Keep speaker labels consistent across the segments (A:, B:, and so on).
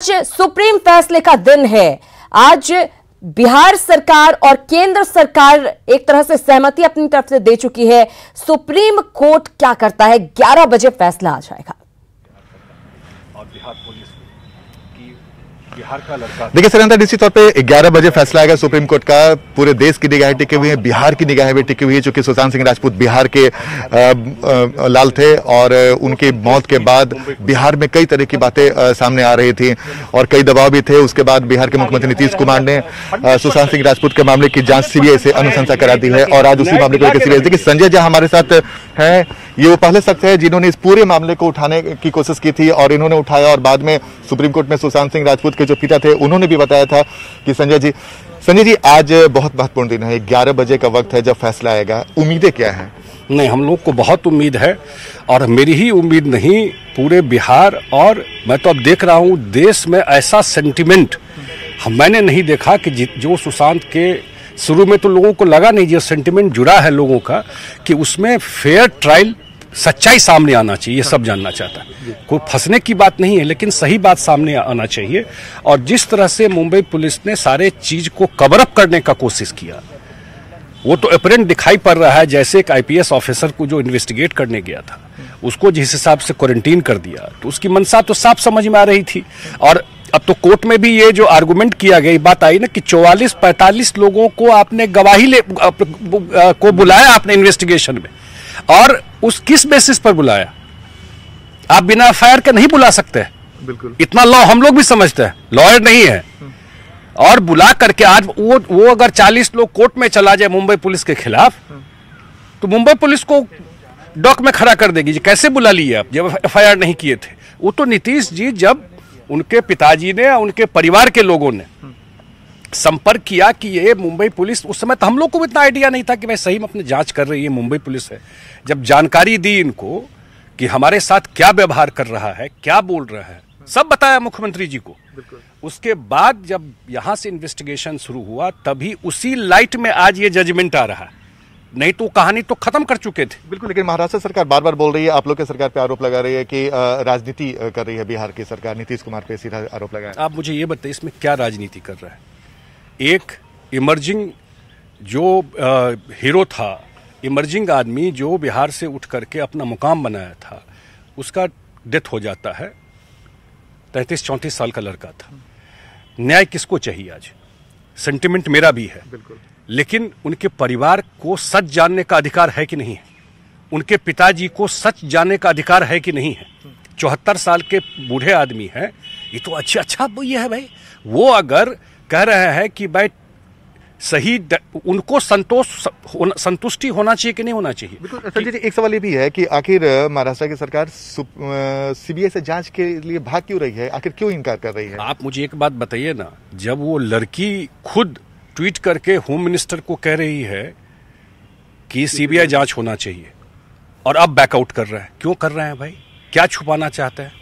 A: आज सुप्रीम फैसले का दिन है। आज बिहार सरकार और केंद्र सरकार एक तरह से सहमति अपनी तरफ से दे चुकी है। सुप्रीम कोर्ट क्या करता है, 11 बजे फैसला आ जाएगा।
B: और बिहार पुलिस की बिहार का लड़का
C: देखिए सर, निश्चित तौर पे 11 बजे फैसला आएगा सुप्रीम कोर्ट का। पूरे देश की निगाहें टिकी हुई है, बिहार की निगाहें भी टिकी हुई है, क्योंकि सुशांत सिंह राजपूत बिहार के लाल थे और उनकी मौत के बाद बिहार में कई तरह की बातें सामने आ रही थी और कई दबाव भी थे। उसके बाद बिहार के मुख्यमंत्री नीतीश कुमार ने सुशांत सिंह राजपूत के मामले की जांच सीबीआई से अनुशंसा करा दी है और आज उसी मामले को लेकर सीबीआई। देखिए संजय झा हमारे साथ हैं, ये वो पहले शख्स है जिन्होंने इस पूरे मामले को उठाने की कोशिश की थी और इन्होंने उठाया और बाद में सुप्रीम कोर्ट में सुशांत सिंह राजपूत के जो पिता थे उन्होंने भी बताया था कि संजय जी आज बहुत महत्वपूर्ण दिन है, 11 बजे का वक्त है जब फैसला आएगा। उम्मीदें क्या है?
B: नहीं, हम लोग को बहुत उम्मीद है और मेरी ही उम्मीद नहीं, पूरे बिहार और मैं तो अब देख रहा हूँ देश में ऐसा सेंटिमेंट मैंने नहीं देखा कि जो सुशांत के शुरू में तो लोगों को लगा नहीं, जो सेंटिमेंट जुड़ा है लोगों का कि उसमें फेयर ट्रायल, सच्चाई सामने आना चाहिए। सब जानना चाहता है, कोई फंसने की बात नहीं है, लेकिन सही बात सामने आना चाहिए। और जिस तरह से मुंबई पुलिस ने सारे चीज को कवर अप करने का कोशिश किया, वो तो अपरेंट दिखाई पड़ रहा है। जैसे एक आईपीएस ऑफिसर को जो इन्वेस्टिगेट करने गया था, उसको जिस हिसाब से क्वारंटीन कर दिया, तो उसकी मंशा तो साफ समझ में आ रही थी। और अब तो कोर्ट में भी ये जो आर्गुमेंट किया गया, बात आई ना कि 44-45 लोगों को आपने गवाही को बुलाया आपने इन्वेस्टिगेशन में, और उस किस बेसिस पर बुलाया? आप बिना एफआईआर के नहीं बुला सकते।
C: बिल्कुल,
B: इतना लॉ हम लोग भी समझते हैं, लॉयर नहीं है। और बुला करके आज वो अगर 40 लोग कोर्ट में चला जाए मुंबई पुलिस के खिलाफ, तो मुंबई पुलिस को डॉक में खड़ा कर देगी। कैसे बुला लिए आप जब एफआईआर नहीं किए थे? वो तो नीतीश जी, जब उनके पिताजी ने, उनके परिवार के लोगों ने संपर्क किया कि ये मुंबई पुलिस, उस समय तो हम लोग को इतना आइडिया नहीं था कि भाई सही में अपनी जांच कर रही है मुंबई पुलिस है। जब जानकारी दी इनको कि हमारे साथ क्या व्यवहार कर रहा है, क्या बोल रहा है, सब बताया मुख्यमंत्री जी को। उसके बाद जब यहां से इन्वेस्टिगेशन शुरू हुआ, तभी उसी लाइट में आज ये जजमेंट आ रहा है, नहीं तो कहानी तो खत्म कर चुके थे।
C: बिल्कुल, लेकिन महाराष्ट्र सरकार बार बार बोल रही है, आप लोग की सरकार पे आरोप लगा रही है कि राजनीति कर रही है बिहार की सरकार, नीतीश कुमार पे सीधा आरोप लगाया।
B: आप मुझे ये बताइए, इसमें क्या राजनीति कर रहा है? एक इमर्जिंग जो हीरो था, इमर्जिंग आदमी जो बिहार से उठ करके अपना मुकाम बनाया था, उसका डेथ हो जाता है। 33-34 साल का लड़का था। न्याय किसको चाहिए आज? सेंटिमेंट मेरा भी है,
C: बिल्कुल,
B: लेकिन उनके परिवार को सच जानने का अधिकार है कि नहीं है? उनके पिताजी को सच जानने का अधिकार है कि नहीं है? 74 साल के बूढ़े आदमी हैं, ये तो अच्छा ये है भाई। वो अगर कह रहे हैं कि भाई सही, उनको संतुष्टि होना चाहिए कि नहीं होना चाहिए?
C: बिल्कुल संजय जी, एक सवाल ये भी है कि आखिर महाराष्ट्र की सरकार सीबीआई से जांच के लिए भाग क्यों रही है? आखिर क्यों इनकार कर रही है?
B: आप मुझे एक बात बताइए ना, जब वो लड़की खुद ट्वीट करके होम मिनिस्टर को कह रही है कि सीबीआई जांच होना चाहिए, और अब बैकआउट कर रहा है, क्यों कर रहे हैं भाई? क्या छुपाना चाहते हैं?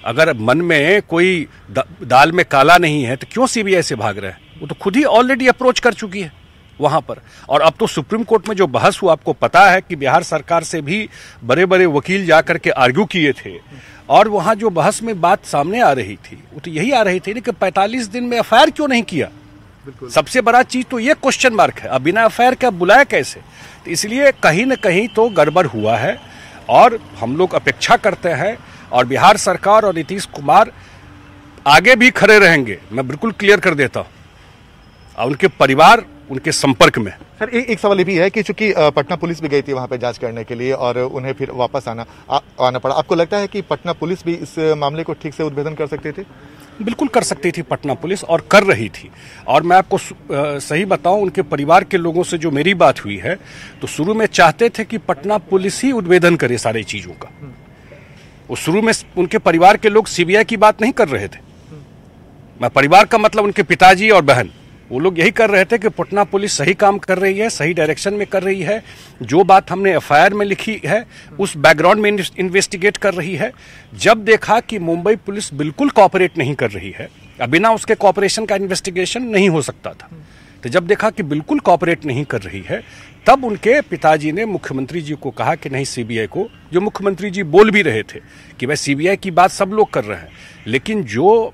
B: अगर मन में कोई दाल में काला नहीं है तो क्यों सीबीआई से भाग रहे हैं? वो तो खुद ही ऑलरेडी अप्रोच कर चुकी है वहां पर। और अब तो सुप्रीम कोर्ट में जो बहस हुआ, आपको पता है कि बिहार सरकार से भी बड़े बड़े वकील जाकर के आर्ग्यू किए थे, और वहां जो बहस में बात सामने आ रही थी वो तो यही आ रही थी कि 45 दिन में एफआईआर क्यों नहीं किया? सबसे बड़ा चीज तो ये क्वेश्चन मार्क है। अब बिना एफआईआर के बुलाया कैसे? तो इसलिए कहीं न कहीं तो गड़बड़ हुआ है, और हम लोग अपेक्षा करते हैं, और बिहार सरकार और नीतीश कुमार आगे भी खड़े रहेंगे। मैं बिल्कुल क्लियर कर देता हूं, और उनके परिवार उनके संपर्क में।
C: सर एक सवाल ये भी है कि चूंकि पटना पुलिस भी गई थी वहां पे जांच करने के लिए और उन्हें फिर वापस आना पड़ा, आपको लगता है कि पटना पुलिस भी इस मामले को ठीक से उद्भेदन कर सकते थे?
B: बिल्कुल कर सकती थी पटना पुलिस, और कर रही थी। और मैं आपको सही बताऊं, उनके परिवार के लोगों से जो मेरी बात हुई है, तो शुरू में चाहते थे कि पटना पुलिस ही उद्भेदन करे सारी चीजों का। वो शुरू में उनके परिवार के लोग सीबीआई की बात नहीं कर रहे थे। मैं परिवार का मतलब उनके पिताजी और बहन, वो लोग यही कर रहे थे कि पटना पुलिस सही काम कर रही है, सही डायरेक्शन में कर रही है, जो बात हमने एफआईआर में लिखी है उस बैकग्राउंड में इन्वेस्टिगेट कर रही है। जब देखा कि मुंबई पुलिस बिल्कुल कोऑपरेट नहीं कर रही है, बिना उसके कोऑपरेशन का इन्वेस्टिगेशन नहीं हो सकता था, तो जब देखा कि बिल्कुल कोऑपरेट नहीं कर रही है, तब उनके पिताजी ने मुख्यमंत्री जी को कहा कि नहीं, सीबीआई को, जो मुख्यमंत्री जी बोल भी रहे थे कि भाई सीबीआई की बात सब लोग कर रहे हैं, लेकिन जो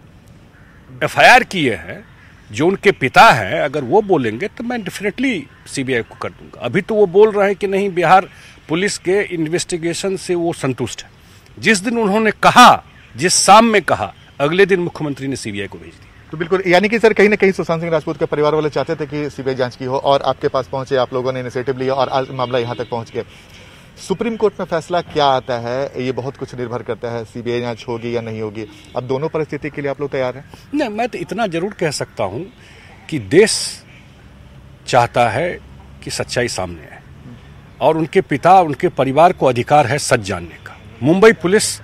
B: एफआईआर किए हैं, जो उनके पिता हैं, अगर वो बोलेंगे तो मैं डेफिनेटली सीबीआई को कर दूंगा। अभी तो वो बोल रहे हैं कि नहीं, बिहार पुलिस के इन्वेस्टिगेशन से वो संतुष्ट है। जिस दिन उन्होंने कहा, जिस शाम में कहा, अगले दिन मुख्यमंत्री ने सीबीआई को भेज दी।
C: तो बिल्कुल, यानी कि सर कहीं ना कहीं सुशांत सिंह राजपूत के परिवार वाले चाहते थे कि सीबीआई जांच की हो, और आपके पास पहुंचे, आप लोगों ने इनिशिएटिव लिया और आज मामला यहां तक पहुंच गया। सुप्रीम कोर्ट में फैसला क्या आता है, ये बहुत कुछ निर्भर करता है, सीबीआई जांच होगी या नहीं होगी। अब दोनों परिस्थिति के लिए आप लोग तैयार हैं?
B: नहीं, मैं तो इतना जरूर कह सकता हूं कि देश चाहता है कि सच्चाई सामने आए, और उनके पिता, उनके परिवार को अधिकार है सच जानने का। मुंबई पुलिस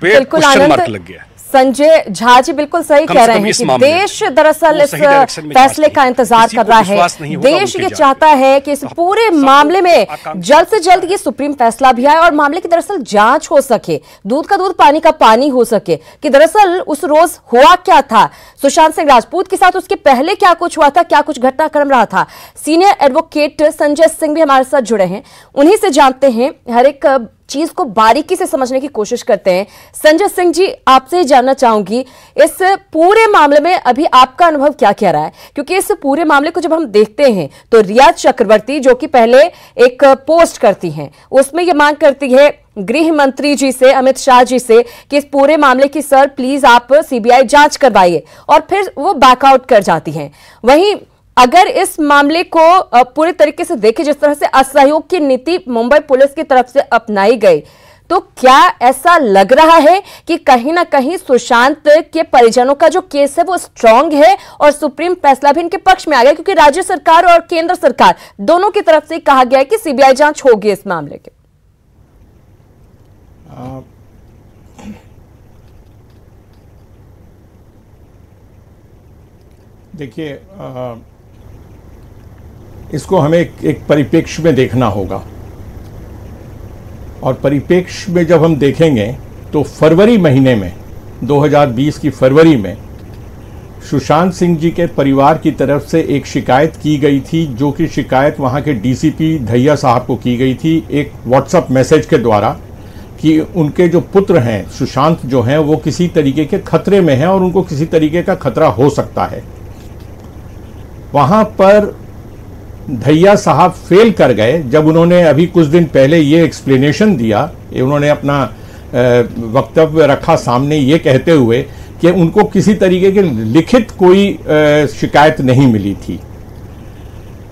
B: पे क्वेश्चन मार्क लग गया।
A: संजय झा जी बिल्कुल सही कह रहे हैं कि देश दरअसल इस फैसले का इंतजार कर रहा है। देश ये चाहता है कि इस पूरे मामले में जल्द से जल्द ये सुप्रीम फैसला भी आए और मामले की दरअसल जांच हो सके, दूध का दूध पानी का पानी हो सके कि दरअसल उस रोज हुआ क्या था, सुशांत सिंह राजपूत के साथ उसके पहले क्या कुछ हुआ था, क्या कुछ घटनाक्रम रहा था। सीनियर एडवोकेट संजय सिंह भी हमारे साथ जुड़े हैं, उन्हीं से जानते हैं, हर एक चीज को बारीकी से समझने की कोशिश करते हैं। संजय सिंह जी, आपसे जानना चाहूंगी, इस पूरे मामले में अभी आपका अनुभव क्या कह रहा है? क्योंकि इस पूरे मामले को जब हम देखते हैं तो रिया चक्रवर्ती, जो कि पहले एक पोस्ट करती हैं, उसमें यह मांग करती है गृह मंत्री जी से, अमित शाह जी से, कि इस पूरे मामले की सर प्लीज आप सीबीआई जांच करवाइए, और फिर वो बैकआउट कर जाती हैं। वहीं अगर इस मामले को पूरे तरीके से देखें, जिस तरह से असहयोग की नीति मुंबई पुलिस की तरफ से अपनाई गई, तो क्या ऐसा लग रहा है कि कहीं ना कहीं सुशांत के परिजनों का जो केस है वो स्ट्रांग है और सुप्रीम फैसला भी इनके पक्ष में आ गया? क्योंकि राज्य सरकार और केंद्र सरकार दोनों की तरफ से कहा गया है कि सीबीआई जांच होगी इस मामले के।
D: देखिए, इसको हमें एक परिप्रेक्ष्य में देखना होगा, और परिप्रेक्ष्य में जब हम देखेंगे तो फरवरी महीने में, 2020 की फरवरी में, सुशांत सिंह जी के परिवार की तरफ से एक शिकायत की गई थी, जो कि शिकायत वहां के डीसीपी धैया साहब को की गई थी एक व्हाट्सएप मैसेज के द्वारा, कि उनके जो पुत्र हैं सुशांत जो हैं वो किसी तरीके के खतरे में हैं और उनको किसी तरीके का खतरा हो सकता है। वहां पर धैया साहब फेल कर गए जब उन्होंने अभी कुछ दिन पहले ये एक्सप्लेनेशन दिया, उन्होंने अपना वक्तव्य रखा सामने ये कहते हुए कि उनको किसी तरीके के लिखित कोई शिकायत नहीं मिली थी।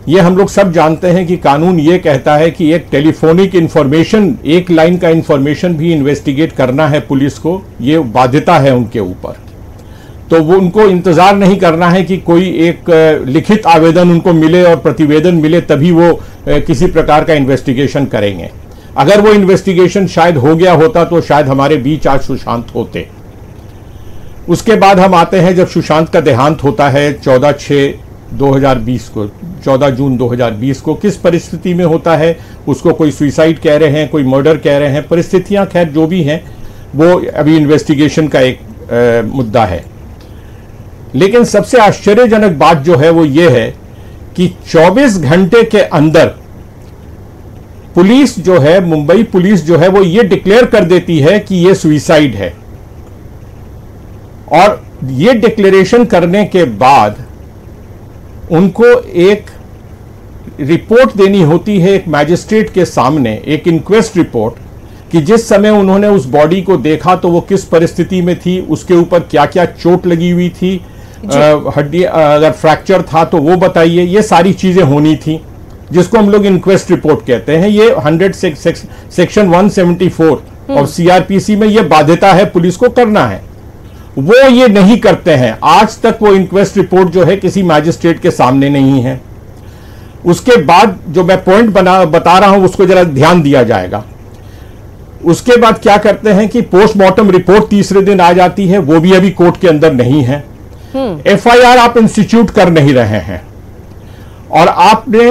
D: ये हम लोग सब जानते हैं कि कानून ये कहता है कि एक टेलीफोनिक इंफॉर्मेशन, एक लाइन का इंफॉर्मेशन भी इन्वेस्टिगेट करना है पुलिस को, ये बाध्यता है उनके ऊपर। तो वो उनको इंतजार नहीं करना है कि कोई एक लिखित आवेदन उनको मिले और प्रतिवेदन मिले तभी वो किसी प्रकार का इन्वेस्टिगेशन करेंगे। अगर वो इन्वेस्टिगेशन शायद हो गया होता तो शायद हमारे बीच आज सुशांत होते। उसके बाद हम आते हैं जब सुशांत का देहांत होता है 14/6/2020 को, 14 जून 2020 को। किस परिस्थिति में होता है, उसको कोई सुसाइड कह रहे हैं, कोई मर्डर कह रहे हैं, परिस्थितियां खैर जो भी हैं वो अभी इन्वेस्टिगेशन का एक मुद्दा है। लेकिन सबसे आश्चर्यजनक बात जो है वो ये है कि 24 घंटे के अंदर पुलिस जो है, मुंबई पुलिस जो है वो ये डिक्लेयर कर देती है कि ये सुसाइड है, और ये डिक्लेरेशन करने के बाद उनको एक रिपोर्ट देनी होती है एक मैजिस्ट्रेट के सामने, एक इंक्वेस्ट रिपोर्ट, कि जिस समय उन्होंने उस बॉडी को देखा तो वो किस परिस्थिति में थी, उसके ऊपर क्या क्या चोट लगी हुई थी, हड्डी अगर फ्रैक्चर था तो वो बताइए। ये सारी चीजें होनी थी, जिसको हम लोग इंक्वेस्ट रिपोर्ट कहते हैं। ये 100 सेक्शन 174 और सीआरपीसी में ये बाध्यता है पुलिस को करना है, वो ये नहीं करते हैं। आज तक वो इंक्वेस्ट रिपोर्ट जो है किसी मैजिस्ट्रेट के सामने नहीं है। उसके बाद जो मैं पॉइंट बता रहा हूं उसको जरा ध्यान दिया जाएगा। उसके बाद क्या करते हैं कि पोस्टमार्टम रिपोर्ट तीसरे दिन आ जाती है, वो भी अभी कोर्ट के अंदर नहीं है। एफआईआर आप इंस्टीट्यूट कर नहीं रहे हैं, और आपने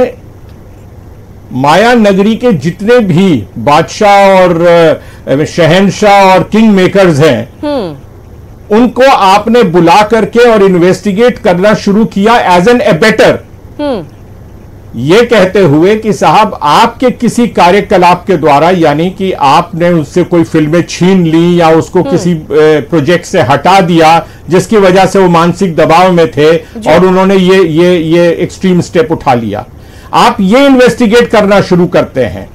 D: माया नगरी के जितने भी बादशाह और शहंशाह और किंग मेकर्स हैं, उनको आपने बुला करके और इन्वेस्टिगेट करना शुरू किया एज एन एबेटर। ये कहते हुए कि साहब आपके किसी कार्यकलाप के द्वारा, यानी कि आपने उससे कोई फिल्में छीन ली या उसको किसी प्रोजेक्ट से हटा दिया जिसकी वजह से वो मानसिक दबाव में थे और उन्होंने ये एक्सट्रीम स्टेप उठा लिया, आप ये इन्वेस्टिगेट करना शुरू करते हैं।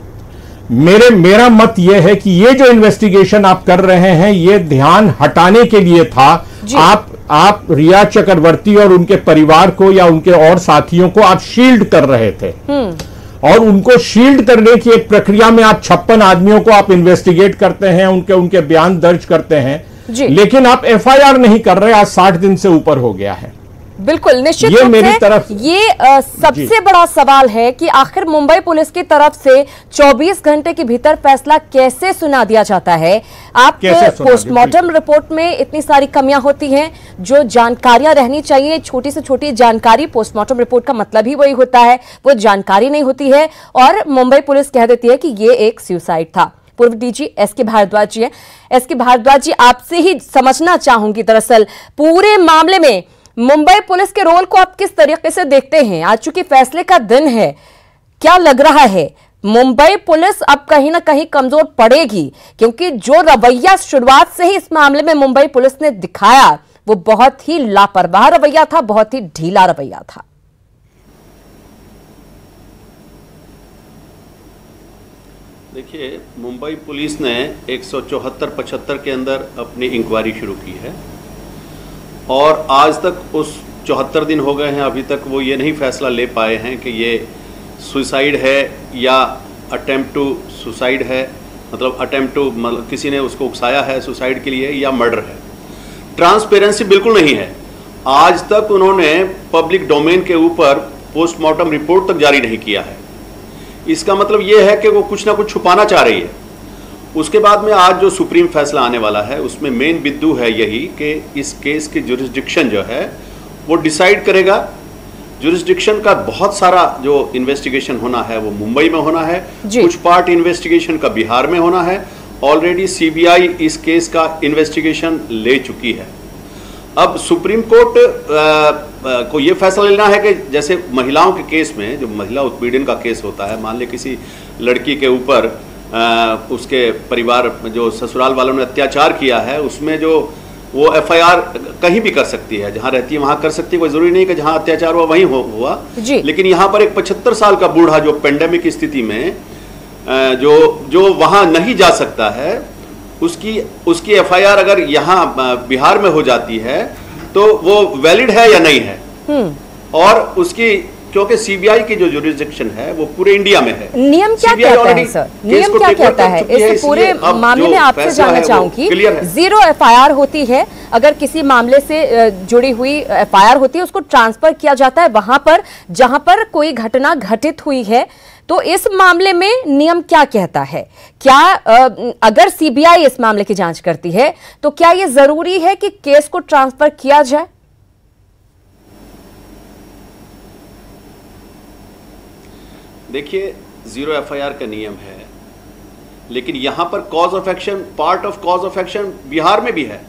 D: मेरा मत यह है कि ये जो इन्वेस्टिगेशन आप कर रहे हैं ये ध्यान हटाने के लिए था। आप रिया चक्रवर्ती और उनके परिवार को या उनके और साथियों को आप शील्ड कर रहे थे और उनको शील्ड करने की एक प्रक्रिया में आप 56 आदमियों को आप इन्वेस्टिगेट करते हैं, उनके बयान दर्ज करते हैं, लेकिन आप एफआईआर नहीं कर रहे। आज 60 दिन से ऊपर हो गया है।
A: बिल्कुल निश्चित
D: ये मेरी तरफ
A: ये सबसे बड़ा सवाल है कि आखिर मुंबई पुलिस की तरफ से 24 घंटे के भीतर फैसला कैसे सुना दिया जाता है। आप पोस्टमार्टम रिपोर्ट में इतनी सारी कमियां होती हैं, जो जानकारियां रहनी चाहिए, छोटी से छोटी जानकारी, पोस्टमार्टम रिपोर्ट का मतलब ही वही होता है, वो जानकारी नहीं होती है और मुंबई पुलिस कह देती है कि ये एक सुसाइड था। पूर्व डीजी एसके भारद्वाज जी हैं। एसके भारद्वाज जी, आपसे ही समझना चाहूंगी दरअसल पूरे मामले में मुंबई पुलिस के रोल को आप किस तरीके से देखते हैं? आज चूंकि फैसले का दिन है, क्या लग रहा है मुंबई पुलिस अब कहीं ना कहीं कमजोर पड़ेगी? क्योंकि जो रवैया शुरुआत से ही इस मामले में मुंबई पुलिस ने दिखाया वो बहुत ही लापरवाह रवैया था, बहुत ही ढीला रवैया था।
E: देखिए, मुंबई पुलिस ने 174-75 के अंदर अपनी इंक्वायरी शुरू की है और आज तक उस 74 दिन हो गए हैं, अभी तक वो ये नहीं फैसला ले पाए हैं कि ये सुसाइड है या अटेम्प्ट टू सुसाइड है, मतलब अटेम्प्ट टू मतलब किसी ने उसको उकसाया है सुसाइड के लिए, या मर्डर है। ट्रांसपेरेंसी बिल्कुल नहीं है। आज तक उन्होंने पब्लिक डोमेन के ऊपर पोस्टमार्टम रिपोर्ट तक जारी नहीं किया है। इसका मतलब ये है कि वो कुछ ना कुछ छुपाना चाह रही है। उसके बाद में आज जो सुप्रीम फैसला आने वाला है उसमें मेन बिंदु है यही कि इस केस की जुरिस्डिक्शन जो है वो डिसाइड करेगा। जुरिस्डिक्शन का बहुत सारा जो इन्वेस्टिगेशन होना है वो मुंबई में होना है, कुछ पार्ट इन्वेस्टिगेशन का बिहार में होना है। ऑलरेडी सीबीआई इस केस का इन्वेस्टिगेशन ले चुकी है। अब सुप्रीम कोर्ट को ये फैसला लेना है कि जैसे महिलाओं के केस में जो महिला उत्पीड़न का केस होता है, मान ले किसी लड़की के ऊपर उसके परिवार जो ससुराल वालों ने अत्याचार किया है, उसमें जो वो एफआईआर कहीं भी कर सकती है, जहां रहती है वहां कर सकती है, कोई जरूरी नहीं कि जहां अत्याचार हुआ वहीं हुआ। लेकिन यहां पर एक 75 साल का बूढ़ा जो पेंडेमिक स्थिति में जो वहां नहीं जा सकता है, उसकी एफआईआर अगर यहाँ बिहार में हो जाती है तो वो वैलिड है या नहीं है। और उसकी क्योंकि सीबीआई की जो जुरिस्डिक्शन है वो पूरे इंडिया में है।
A: नियम क्या कहता है सर? नियम क्या कहता है इस पूरे मामले में? आपसे जानना चाहूंगी। 0 एफआईआर होती है, अगर किसी मामले से जुड़ी हुई एफआईआर होती है उसको ट्रांसफर किया जाता है वहां पर जहां पर कोई घटना घटित हुई है। तो इस मामले में नियम क्या कहता है? क्या अगर सीबीआई इस मामले की जांच करती है तो क्या यह जरूरी है कि केस को ट्रांसफर किया जाए?
E: देखिए, 0 एफआईआर का नियम है, लेकिन यहां पर cause of action, part of cause of action Bihar में भी है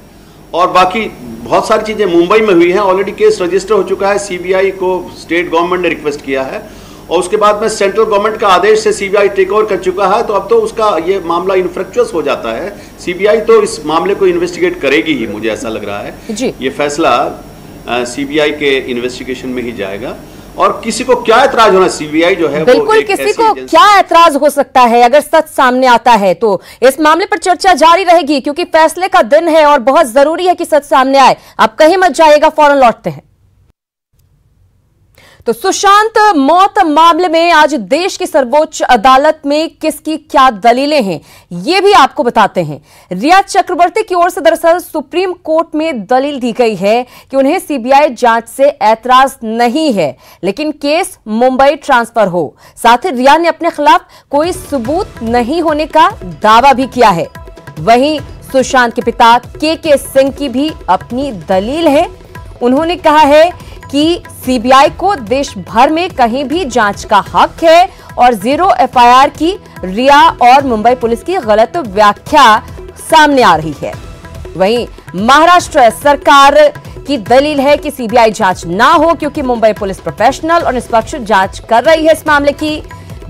E: और बाकी बहुत सारी चीजें मुंबई में हुई हैं। ऑलरेडी केस रजिस्टर हो चुका है, सीबीआई को स्टेट गवर्नमेंट ने रिक्वेस्ट किया है और उसके बाद में सेंट्रल गवर्नमेंट का आदेश से सीबीआई टेक ओवर कर चुका है। तो अब तो उसका ये मामला इनफ्रक्चुअस हो जाता है। सीबीआई तो इस मामले को इन्वेस्टिगेट करेगी ही, मुझे ऐसा लग रहा है। ये फैसला सीबीआई के इन्वेस्टिगेशन में ही जाएगा और किसी को क्या ऐतराज होना, सीबीआई जो है
A: बिल्कुल किसी को क्या ऐतराज हो सकता है अगर सच सामने आता है तो इस मामले पर चर्चा जारी रहेगी, क्योंकि फैसले का दिन है और बहुत जरूरी है कि सच सामने आए। आप कहीं मत जाइएगा, फौरन लौटते हैं। तो सुशांत मौत मामले में आज देश की सर्वोच्च अदालत में किसकी क्या दलीलें हैं ये भी आपको बताते हैं। रिया चक्रवर्ती की ओर से दरअसल सुप्रीम कोर्ट में दलील दी गई है कि उन्हें सीबीआई जांच से ऐतराज नहीं है, लेकिन केस मुंबई ट्रांसफर हो। साथ ही रिया ने अपने खिलाफ कोई सबूत नहीं होने का दावा भी किया है। वहीं सुशांत के पिता के सिंह की भी अपनी दलील है। उन्होंने कहा है कि सीबीआई को देश भर में कहीं भी जांच का हक है और 0 एफआईआर की रिया और मुंबई पुलिस की गलत व्याख्या सामने आ रही है। वहीं महाराष्ट्र सरकार की दलील है कि सीबीआई जांच ना हो क्योंकि मुंबई पुलिस प्रोफेशनल और निष्पक्ष जांच कर रही है इस मामले की।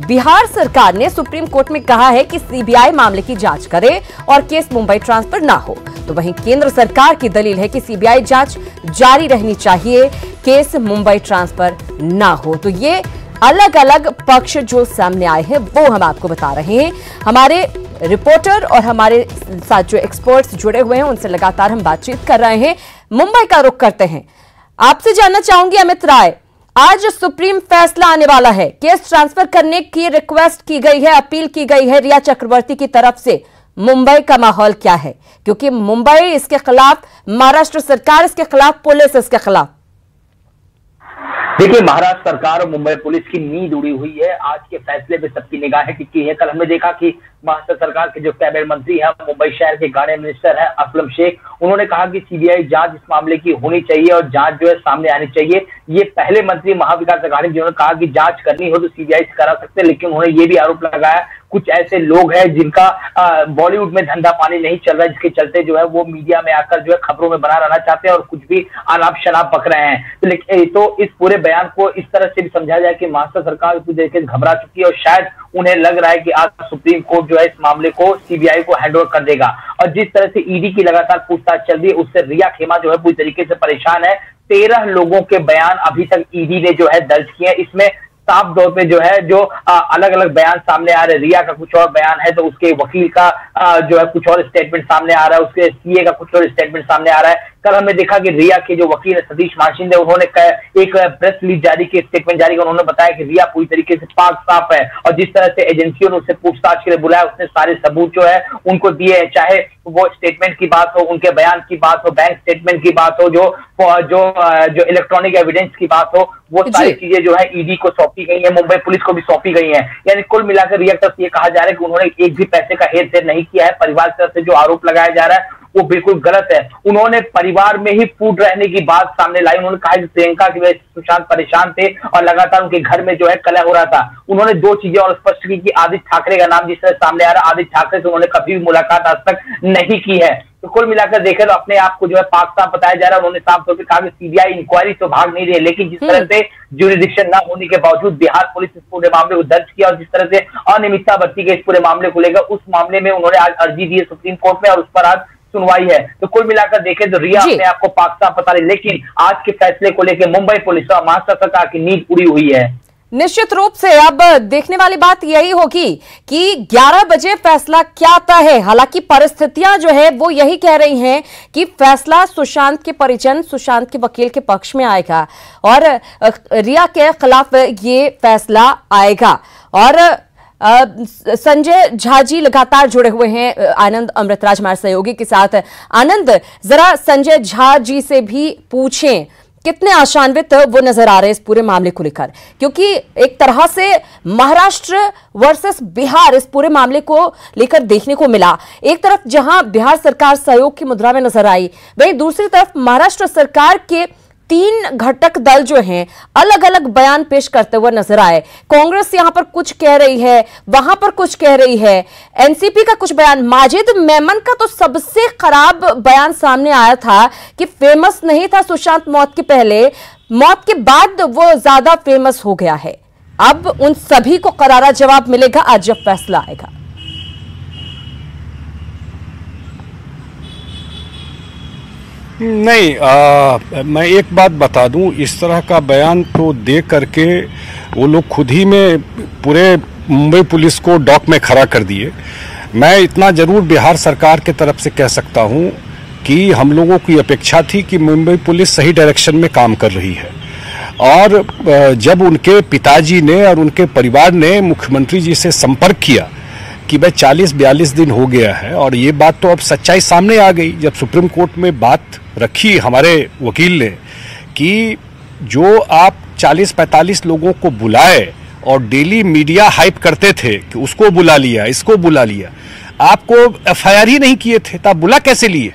A: बिहार सरकार ने सुप्रीम कोर्ट में कहा है कि सीबीआई मामले की जांच करे और केस मुंबई ट्रांसफर ना हो, तो वहीं केंद्र सरकार की दलील है कि सीबीआई जांच जारी रहनी चाहिए, केस मुंबई ट्रांसफर ना हो। तो ये अलग अलग पक्ष जो सामने आए हैं वो हम आपको बता रहे हैं। हमारे रिपोर्टर और हमारे साथ जो एक्सपर्ट्स जुड़े हुए हैं उनसे लगातार हम बातचीत कर रहे हैं। मुंबई का रुख करते हैं। आपसे जानना चाहूंगी अमित राय, आज सुप्रीम फैसला आने वाला है, केस ट्रांसफर करने की रिक्वेस्ट की गई है, अपील की गई है रिया चक्रवर्ती की तरफ से। मुंबई का माहौल क्या है, क्योंकि मुंबई इसके खिलाफ, महाराष्ट्र सरकार इसके खिलाफ, पुलिस इसके खिलाफ।
F: देखिए, महाराष्ट्र सरकार और मुंबई पुलिस की नींद उड़ी हुई है। आज के फैसले पे सबकी निगाहें टिकी है। कल हमने देखा कि महाराष्ट्र सरकार के जो कैबिनेट मंत्री हैं, मुंबई शहर के गार्ड मिनिस्टर हैं असलम शेख, उन्होंने कहा कि सीबीआई जांच इस मामले की होनी चाहिए और जांच जो है सामने आनी चाहिए। ये पहले मंत्री महाविकास अघाड़ी जिन्होंने कहा कि जांच करनी हो तो सीबीआई से करा सकते हैं, लेकिन उन्होंने ये भी आरोप लगाया कुछ ऐसे लोग हैं जिनका बॉलीवुड में धंधा पानी नहीं चल रहा है, जिसके चलते जो है वो मीडिया में आकर जो है खबरों में बना रहना चाहते हैं और कुछ भी अनाप शनाप बक रहे हैं। तो इस पूरे बयान को इस तरह से भी समझा जाए कि महाराष्ट्र सरकार पूरी तरीके से घबरा चुकी है और शायद उन्हें लग रहा है कि आज सुप्रीम कोर्ट जो है इस मामले को सीबीआई को हैंडओवर कर देगा। और जिस तरह से ईडी की लगातार पूछताछ चल रही है उससे रिया खेमा जो है पूरी तरीके से परेशान है। 13 लोगों के बयान अभी तक ईडी ने जो है दर्ज किए हैं। इसमें साफ तौर पे जो है जो अलग अलग बयान सामने आ रहे हैं। रिया का कुछ और बयान है तो उसके वकील का जो है कुछ और स्टेटमेंट सामने आ रहा है, उसके सीए का कुछ और स्टेटमेंट सामने आ रहा है। कल हमने देखा कि रिया के जो वकील है सतीश माशिंदे, उन्होंने एक प्रेस रिलीज जारी की, स्टेटमेंट जारी किया। उन्होंने बताया कि रिया पूरी तरीके से पाक साफ है और जिस तरह से एजेंसियों ने उससे पूछताछ के लिए बुलाया उसने सारे सबूत जो है उनको दिए हैं, चाहे वो स्टेटमेंट की बात हो, उनके बयान की बात हो, बैंक स्टेटमेंट की बात हो, जो इलेक्ट्रॉनिक एविडेंस की बात हो, वो सारी चीजें जो है ईडी को सौंपी गई है, मुंबई पुलिस को भी सौंपी गई है। यानी कुल मिलाकर रिया की तरफ से ये कहा जा रहा है कि उन्होंने एक भी पैसे का हेर फेर नहीं किया है। परिवार की तरफ से जो आरोप लगाया जा रहा है वो बिल्कुल गलत है। उन्होंने परिवार में ही फूट रहने की बात सामने लाई। उन्होंने कहा कि प्रियंका की वजह से सुशांत परेशान थे और लगातार उनके घर में जो है कलह हो रहा था। उन्होंने दो चीजें और स्पष्ट की कि आदित्य ठाकरे का नाम जिस तरह सामने आ रहा है, आदित्य ठाकरे से उन्होंने कभी भी मुलाकात आज तक नहीं की है। तो कुल मिलाकर देखें तो अपने आप को जो है पाक साफ बताया जा रहा है। उन्होंने साफ तौर पर कहा कि सीबीआई इंक्वायरी तो भाग नहीं रही है, लेकिन जिस तरह से ज्यूरिडिक्शन न होने के बावजूद बिहार पुलिस इस पूरे मामले को दर्ज किया और जिस तरह से अनियमितता बरती गई इस पूरे मामले को लेकर, उस मामले में उन्होंने आज अर्जी दी है सुप्रीम कोर्ट में और उस पर आज सुनवाई है। तो कुल मिलाकर देखें तो रिया अपने आपको पाक साफ बता रही, लेकिन आज के फैसले को लेकर मुंबई पुलिस और महाराष्ट्र सरकार की नींद उड़ी हुई है।
A: निश्चित रूप से अब देखने वाली बात यही होगी कि 11 बजे फैसला क्या आता है। हालांकि परिस्थितियां जो है वो यही कह रही हैं कि फैसला सुशांत के परिजन, सुशांत के वकील के पक्ष में आएगा और रिया के खिलाफ ये फैसला आएगा। और संजय झा जी लगातार जुड़े हुए हैं आनंद अमृतराज हमारे सहयोगी के साथ। आनंद, जरा संजय झा जी से भी पूछें कितने आशान्वित वो नजर आ रहे हैं इस पूरे मामले को लेकर, क्योंकि एक तरह से महाराष्ट्र वर्सेस बिहार इस पूरे मामले को लेकर देखने को मिला। एक तरफ जहां बिहार सरकार सहयोग की मुद्रा में नजर आई, वहीं दूसरी तरफ महाराष्ट्र सरकार के 3 घटक दल जो हैं अलग अलग बयान पेश करते हुए नजर आए। कांग्रेस यहां पर कुछ कह रही है, वहां पर कुछ कह रही है, एनसीपी का कुछ बयान, माजिद मेमन का तो सबसे खराब बयान सामने आया था कि फेमस नहीं था सुशांत मौत के पहले, मौत के बाद वो ज्यादा फेमस हो गया है। अब उन सभी को करारा जवाब मिलेगा आज जब फैसला आएगा।
B: नहीं, मैं एक बात बता दूं, इस तरह का बयान तो दे करके वो लोग खुद ही में पूरे मुंबई पुलिस को डॉक में खड़ा कर दिए। मैं इतना जरूर बिहार सरकार के तरफ से कह सकता हूं कि हम लोगों की अपेक्षा थी कि मुंबई पुलिस सही डायरेक्शन में काम कर रही है। और जब उनके पिताजी ने और उनके परिवार ने मुख्यमंत्री जी से संपर्क किया कि भाई 40-42 दिन हो गया है और ये बात तो अब सच्चाई सामने आ गई, जब सुप्रीम कोर्ट में बात रखी हमारे वकील ने कि जो आप 40-45 लोगों को बुलाए और डेली मीडिया हाइप करते थे कि उसको बुला लिया, इसको बुला लिया, आपको एफआईआर ही नहीं किए थे, तो आप बुला कैसे लिए?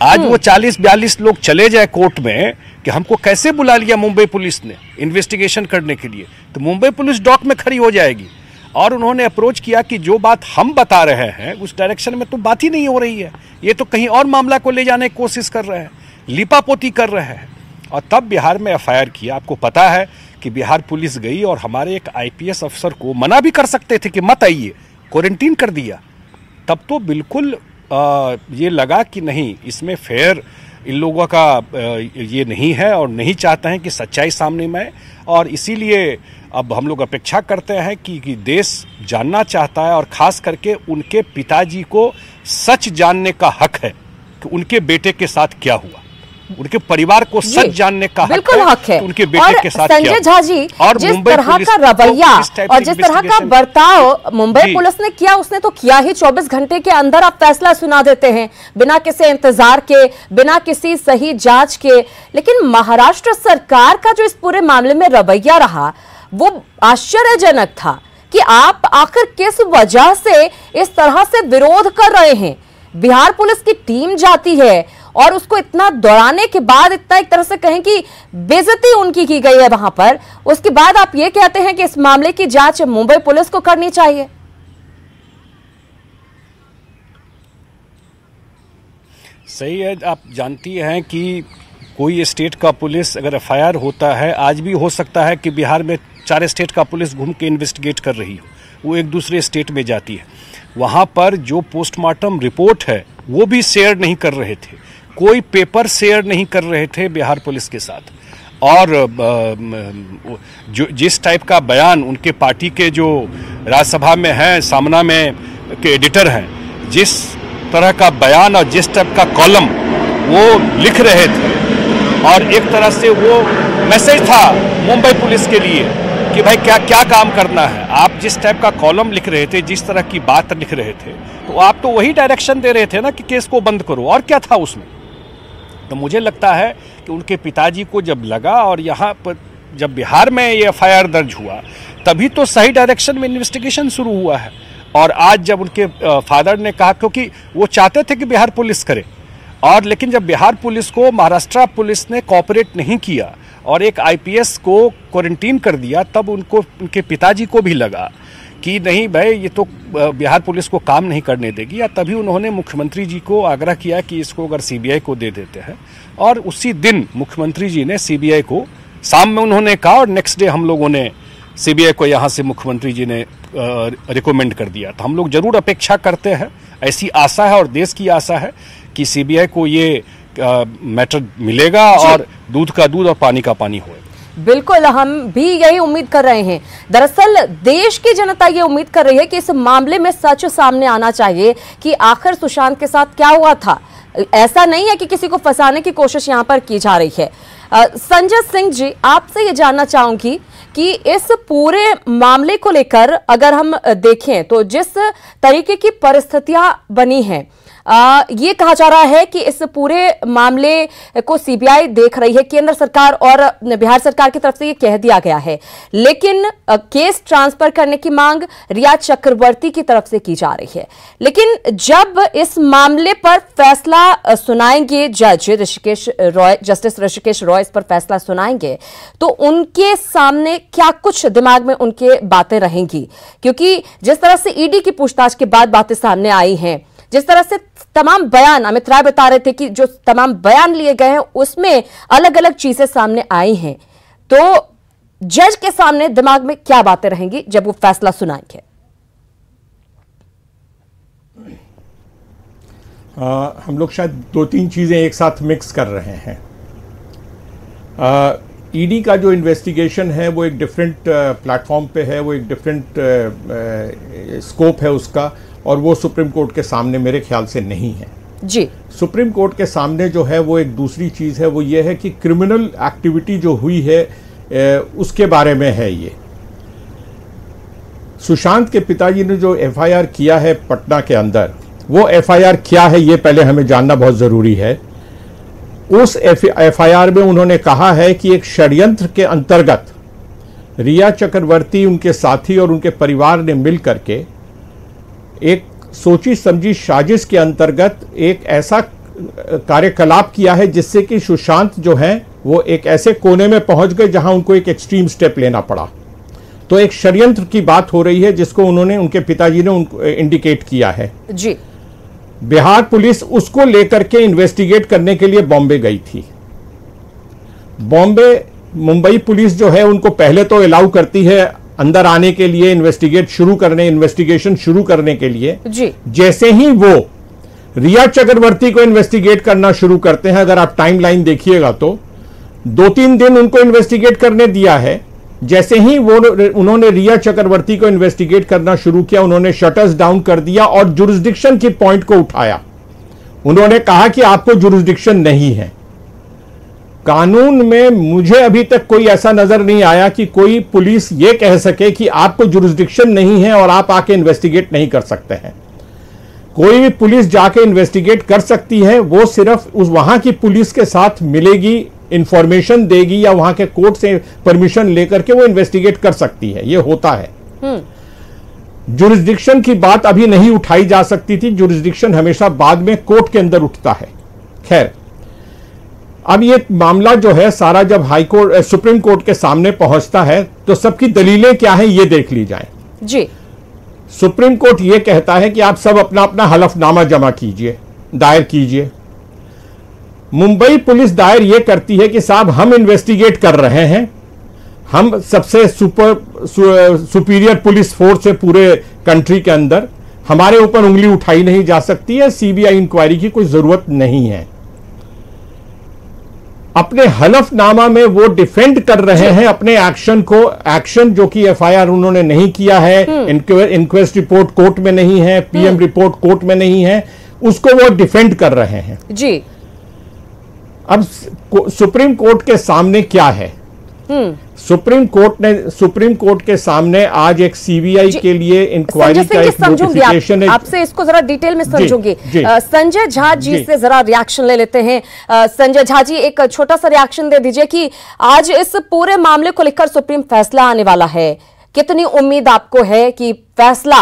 B: आज वो 40-42 लोग चले जाए कोर्ट में कि हमको कैसे बुला लिया मुंबई पुलिस ने इन्वेस्टिगेशन करने के लिए, तो मुंबई पुलिस डॉक में खड़ी हो जाएगी। और उन्होंने अप्रोच किया कि जो बात हम बता रहे हैं उस डायरेक्शन में तो बात ही नहीं हो रही है, ये तो कहीं और मामला को ले जाने की कोशिश कर रहे हैं। लिपापोती कर रहे हैं। और तब बिहार में एफआईआर किया। आपको पता है कि बिहार पुलिस गई और हमारे एक आईपीएस अफसर को मना भी कर सकते थे कि मत आइए, क्वारंटीन कर दिया। तब तो बिल्कुल ये लगा कि नहीं, इसमें फेयर इन लोगों का ये नहीं है और नहीं चाहते हैं कि सच्चाई सामने में आए। और इसीलिए अब हम लोग अपेक्षा करते हैं कि देश जानना चाहता है और खास करके उनके पिताजी को सच जानने का हक है कि उनके बेटे के साथ क्या हुआ। उनके परिवार को सच जानने का
A: बिल्कुल हक है।
B: उनके बेटे के साथ क्या।
A: संजय झा जी, जिस तरह का रवैया और जिस तरह का बर्ताव मुंबई पुलिस ने किया, उसने तो किया ही। 24 घंटे के अंदर आप फैसला सुना देते हैं बिना किसी इंतजार के, बिना किसी सही जांच के। लेकिन महाराष्ट्र सरकार का जो इस पूरे मामले में रवैया रहा वो आश्चर्यजनक था कि आप आखिर किस वजह से इस तरह से विरोध कर रहे हैं। बिहार पुलिस की टीम जाती है और उसको इतना दौड़ाने के बाद, इतना एक तरह से कहें कि बेइज्जती उनकी की गई है वहां पर, उसके बाद आप ये कहते हैं कि इस मामले की जांच मुंबई पुलिस को करनी चाहिए।
B: सही है। आप जानती हैं कि कोई स्टेट का पुलिस अगर एफआईआर होता है, आज भी हो सकता है कि बिहार में 4 स्टेट का पुलिस घूम के इन्वेस्टिगेट कर रही हो, वो एक दूसरे स्टेट में जाती है। वहां पर जो पोस्टमार्टम रिपोर्ट है वो भी शेयर नहीं कर रहे थे, कोई पेपर शेयर नहीं कर रहे थे बिहार पुलिस के साथ। और जो जिस टाइप का बयान उनके पार्टी के जो राज्यसभा में हैं, सामना में के एडिटर हैं, जिस तरह का बयान और जिस टाइप का कॉलम वो लिख रहे थे, और एक तरह से वो मैसेज था मुंबई पुलिस के लिए कि भाई क्या क्या काम करना है। आप जिस टाइप का कॉलम लिख रहे थे, जिस तरह की बात लिख रहे थे, तो आप तो वही डायरेक्शन दे रहे थे ना कि केस को बंद करो, और क्या था उसमें। तो मुझे लगता है कि उनके पिताजी को जब लगा और यहाँ पर जब बिहार में ये एफआईआर दर्ज हुआ, तभी तो सही डायरेक्शन में इन्वेस्टिगेशन शुरू हुआ है। और आज जब उनके फादर ने कहा, क्योंकि वो चाहते थे कि बिहार पुलिस करे, और लेकिन जब बिहार पुलिस को महाराष्ट्र पुलिस ने कोऑपरेट नहीं किया और एक आईपीएस को क्वारंटीन कर दिया, तब उनको, उनके पिताजी को भी लगा कि नहीं भाई, ये तो बिहार पुलिस को काम नहीं करने देगी। या तभी उन्होंने मुख्यमंत्री जी को आग्रह किया कि इसको अगर सीबीआई को दे देते हैं। और उसी दिन मुख्यमंत्री जी ने सीबीआई को, शाम में उन्होंने कहा, और नेक्स्ट डे हम लोगों ने सीबीआई को यहाँ से मुख्यमंत्री जी ने रिकमेंड कर दिया। तो हम लोग जरूर अपेक्षा करते हैं, ऐसी आशा है और देश की आशा है कि सीबीआई को ये मैटर मिलेगा और दूध का दूध और पानी का पानी होगा।
A: बिल्कुल, हम भी यही उम्मीद कर रहे हैं। दरअसल देश की जनता ये उम्मीद कर रही है कि इस मामले में सच सामने आना चाहिए कि आखिर सुशांत के साथ क्या हुआ था। ऐसा नहीं है कि किसी को फंसाने की कोशिश यहां पर की जा रही है। संजय सिंह जी, आपसे ये जानना चाहूंगी कि इस पूरे मामले को लेकर अगर हम देखें तो जिस तरीके की परिस्थितियां बनी हैं, ये कहा जा रहा है कि इस पूरे मामले को सीबीआई देख रही है, केंद्र सरकार और बिहार सरकार की तरफ से ये कह दिया गया है, लेकिन केस ट्रांसफर करने की मांग रिया चक्रवर्ती की तरफ से की जा रही है। लेकिन जब इस मामले पर फैसला सुनाएंगे जज ऋषिकेश रॉय, जस्टिस ऋषिकेश रॉय इस पर फैसला सुनाएंगे, तो उनके सामने क्या कुछ दिमाग में उनके बातें रहेंगी? क्योंकि जिस तरह से ईडी की पूछताछ के बाद बातें सामने आई हैं, जिस तरह से तमाम बयान, अमित राय बता रहे थे कि जो तमाम बयान लिए गए हैं उसमें अलग अलग चीजें सामने आई हैं, तो जज के सामने दिमाग में क्या बातें रहेंगी जब वो फैसला सुनाएंगे?
D: हम लोग शायद 2-3 चीजें एक साथ मिक्स कर रहे हैं। ईडी का जो इन्वेस्टिगेशन है वो एक डिफरेंट प्लेटफॉर्म पे है, वो एक डिफरेंट स्कोप है उसका, और वो सुप्रीम कोर्ट के सामने मेरे ख्याल से नहीं है
A: जी।
D: सुप्रीम कोर्ट के सामने जो है वो एक दूसरी चीज़ है, वो ये है कि क्रिमिनल एक्टिविटी जो हुई है उसके बारे में है। ये सुशांत के पिताजी ने जो एफआईआर किया है पटना के अंदर, वो एफआईआर क्या है ये पहले हमें जानना बहुत ज़रूरी है। उस एफआईआर में उन्होंने कहा है कि एक षड्यंत्र के अंतर्गत रिया चक्रवर्ती, उनके साथी और उनके परिवार ने मिल करके एक सोची समझी साजिश के अंतर्गत एक ऐसा कार्यकलाप किया है जिससे कि सुशांत जो हैं वो एक ऐसे कोने में पहुंच गए जहां उनको एक एक्सट्रीम स्टेप लेना पड़ा। तो एक षड्यंत्र की बात हो रही है जिसको उन्होंने, उनके पिताजी ने उनको इंडिकेट किया है
A: जी।
D: बिहार पुलिस उसको लेकर के इन्वेस्टिगेट करने के लिए बॉम्बे गई थी। मुंबई पुलिस जो है उनको पहले तो अलाउ करती है अंदर आने के लिए, इन्वेस्टिगेशन शुरू करने के लिए
A: जी।
D: जैसे ही वो रिया चक्रवर्ती को इन्वेस्टिगेट करना शुरू करते हैं, अगर आप टाइमलाइन देखिएगा तो 2-3 दिन उनको इन्वेस्टिगेट करने दिया है। जैसे ही उन्होंने रिया चक्रवर्ती को इन्वेस्टिगेट करना शुरू किया, उन्होंने शटर्स डाउन कर दिया और जुरिस्डिक्शन की पॉइंट को उठाया। उन्होंने कहा कि आपको जुरिस्डिक्शन नहीं है। कानून में मुझे अभी तक कोई ऐसा नजर नहीं आया कि कोई पुलिस ये कह सके कि आपको जुरिस्डिक्शन नहीं है और आप आके इन्वेस्टिगेट नहीं कर सकते हैं। कोई भी पुलिस जाके इन्वेस्टिगेट कर सकती है, वो सिर्फ उस वहां की पुलिस के साथ मिलेगी, इंफॉर्मेशन देगी या वहां के कोर्ट से परमिशन लेकर के वो इन्वेस्टिगेट कर सकती है। ये होता है। जुरिस्डिक्शन की बात अभी नहीं उठाई जा सकती थी। जुरिस्डिक्शन हमेशा बाद में कोर्ट के अंदर उठता है। खैर, अब ये मामला जो है सारा जब सुप्रीम कोर्ट के सामने पहुंचता है तो सबकी दलीलें क्या है ये देख ली जाए
A: जी।
D: सुप्रीम कोर्ट ये कहता है कि आप सब अपना अपना हलफनामा जमा कीजिए, दायर कीजिए। मुंबई पुलिस दायर ये करती है कि साहब हम इन्वेस्टिगेट कर रहे हैं, हम सबसे सुपीरियर पुलिस फोर्स है पूरे कंट्री के अंदर, हमारे ऊपर उंगली उठाई नहीं जा सकती है, सीबीआई इंक्वायरी की कोई जरूरत नहीं है। अपने हलफनामा में वो डिफेंड कर रहे हैं अपने एक्शन को, एक्शन जो कि एफआईआर उन्होंने नहीं किया है, इंक्वेस्ट रिपोर्ट कोर्ट में नहीं है, पीएम रिपोर्ट कोर्ट में नहीं है, उसको वो डिफेंड कर रहे हैं
A: जी।
D: अब सुप्रीम कोर्ट के सामने क्या है? सुप्रीम कोर्ट के सामने आज एक सीबीआई के लिए इंक्वायरी का एक नोटिफिकेशन है।
A: आपसे इसको जरा डिटेल में समझूंगी। संजय झा जी से जरा रिएक्शन ले लेते हैं। संजय झा जी, एक छोटा सा रिएक्शन दे दीजिए कि आज इस पूरे मामले को लेकर सुप्रीम फैसला आने वाला है, कितनी उम्मीद आपको है कि फैसला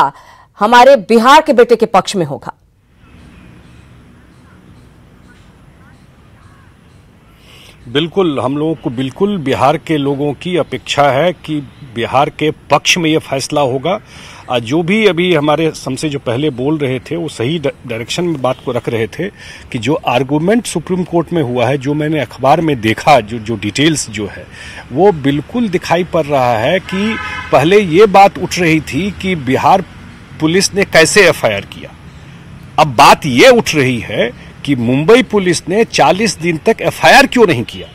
A: हमारे बिहार के बेटे के पक्ष में होगा?
B: बिल्कुल, हम लोगों को बिल्कुल बिहार के लोगों की अपेक्षा है कि बिहार के पक्ष में यह फैसला होगा। जो भी अभी हमारे हमसे जो पहले बोल रहे थे वो सही डायरेक्शन में बात को रख रहे थे कि जो आर्गूमेंट सुप्रीम कोर्ट में हुआ है, जो मैंने अखबार में देखा, जो डिटेल्स जो है वो बिल्कुल दिखाई पड़ रहा है कि पहले ये बात उठ रही थी कि बिहार पुलिस ने कैसे एफआईआर किया। अब बात ये उठ रही है कि मुंबई पुलिस ने 40 दिन तक एफआईआर क्यों नहीं किया।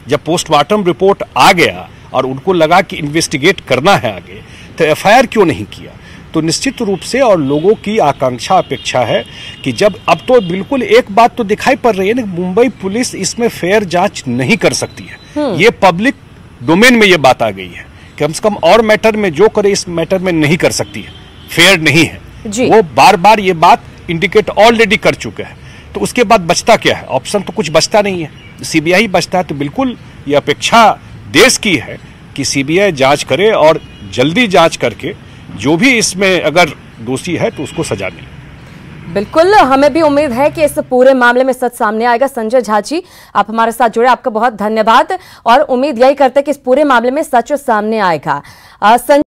B: जब पोस्टमार्टम रिपोर्ट आ गया और उनको लगा कि इन्वेस्टिगेट करना है आगे, तो एफआईआर क्यों नहीं किया? तो निश्चित रूप से और लोगों की आकांक्षा अपेक्षा है कि जब अब तो बिल्कुल एक बात तो दिखाई पड़ रही है ना, मुंबई पुलिस इसमें फेयर जांच नहीं कर सकती है। ये पब्लिक डोमेन में ये बात आ गई है कि कम से कम और मैटर में जो करे इस मैटर में नहीं कर सकती है, फेयर नहीं है। वो बार बार ये बात इंडिकेट ऑलरेडी कर चुके हैं। तो उसके बाद बचता क्या है? ऑप्शन तो कुछ बचता नहीं है, सीबीआई बचता है। तो बिल्कुल ये अपेक्षा देश की है कि सीबीआई जांच करे और जल्दी जांच करके जो भी इसमें अगर दोषी है तो उसको सजा मिले।
A: बिल्कुल, हमें भी उम्मीद है कि इस पूरे मामले में सच सामने आएगा। संजय झा जी, आप हमारे साथ जुड़े, आपका बहुत धन्यवाद और उम्मीद यही करते हैं कि इस पूरे मामले में सच सामने आएगा।